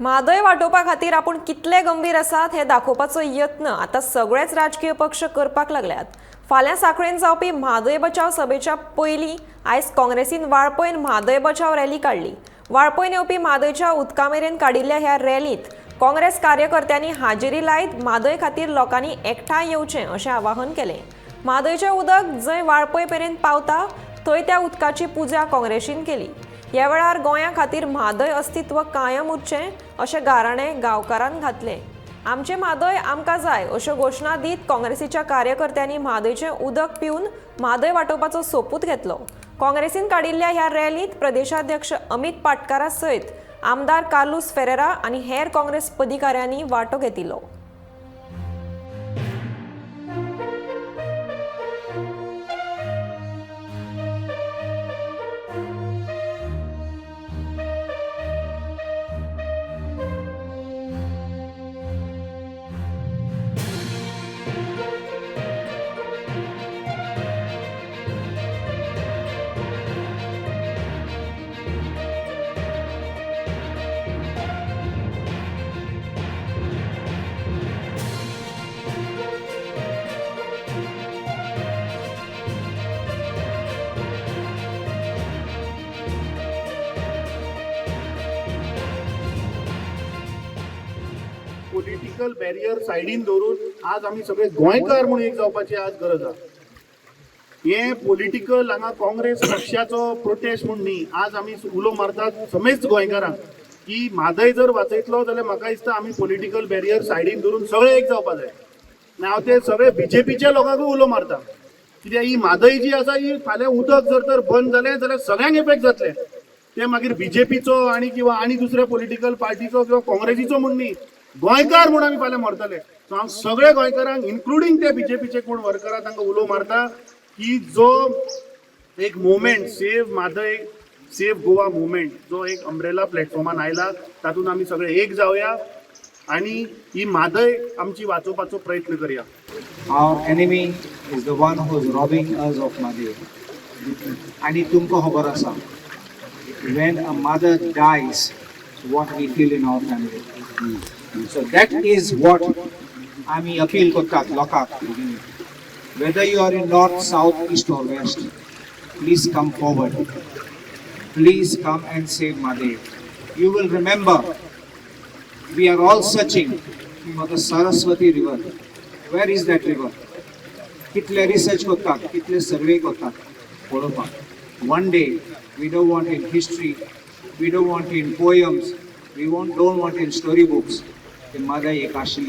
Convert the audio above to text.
म्हादय वाटोवपा खातीर आपूण कितले गंभीर आसात हे दाखोवपाचो यत्न आता सगळेच राजकीय पक्ष करपाक लागल्यात। फाल्यां सांखळेन जावपी म्हादय बचाव सभेच्या पयलीं आयज काँग्रेसीन वाळपईन म्हादय बचाव रॅली काडली। वाळपईन येवपी म्हादयच्या उदका मेरेन काडिल्ल्या ह्या रॅलींत काँग्रेस कार्यकर्त्यांनी हाजेरी लायत म्हादय खातीर लोकांनी एकठांय येवचें अशें आवाहन केलें। म्हादयचें उदक जंय वाळपय मेरेन पावता थंय त्या उदकाची पुजा काँग्रेसीन केली। ह्या वेळार गोंया खातीर म्हादय अस्तित्व कायम उरचें अशें गाराणें गांवकारांन घातलें। आमचें म्हादय आमकां जाय अश्यो घोशणा दीत काँग्रेसीच्या कार्यकर्त्यांनी म्हादयचें उदक पिवन म्हादय वाटोवपाचो सोपूत घेतलो। काँग्रेसीन काडिल्ल्या ह्या रॅलींत प्रदेशाध्यक्ष अमित पाटकारा सयत आमदार कार्लोस फेरेरा आनी हेर काँग्रेस पदाधिकाऱ्यांनी वांटो घेतिल्लो। पॉलिटिकल बॅरियर सायडीन दवरून आज आम्ही सगळे गोंयकार म्हणून एक जावपाची आज गरज आहा। हे पॉलिटिकल हांगा काँग्रेस पक्षाचो प्रोटेस्ट म्हणून न्ही, आज आमी उलो मारतात समेस्त गोंयकारांक की म्हादय जर वाचयतलो जाल्यार म्हाका दिसता आमी पॉलिटिकल बॅरियर सायडीन दवरून सगळे एक जावपा जाय। हांव ते सगळे बीजेपीच्या लोकांकूय उलो मारता कित्याक ही म्हादय जी आसा ही फाल्यां उदक जर तर बंद जालें जाल्यार सगळ्यांक इफेक्ट जातले। ते मागीर बीजेपीचो आनी किंवा आनी दुसऱ्या पॉलिटिकल पार्टीचो किंवा काँग्रेसीचो म्हणून न्ही, गोंयकार म्हणून आमी फाल्यां मरतले। सो हांव सगळे गोंयकारांक इन्क्लुडींग ते बीजेपीचे कोण वर्करां तांकां उलो मारता की जो एक movement save Mhadei save Goa movement जो एक अम्ब्रेला प्लॅटफॉर्मान आयला तातूंत आमी सगळे एक जावया आनी ही म्हादय आमची वाचोवपाचो प्रयत्न करया। Our enemy is the one who is robbing us of Mhadei. आणि तुमकां खबर आसा, when a mother dies, what we feel in our family. So that is what आमी अपील करतात लोकांक. Whether you are in north, south, east or west, please come forward. Please come and save Mhadei. You will remember, we are all searching for the Saraswati river. Where is that river? कितले research करतात, कितले survey करतात पळोवपाक. One day, we don't want in history, we don't want in poems, we don't want in storybooks. The Mhadei एक आशिल्ली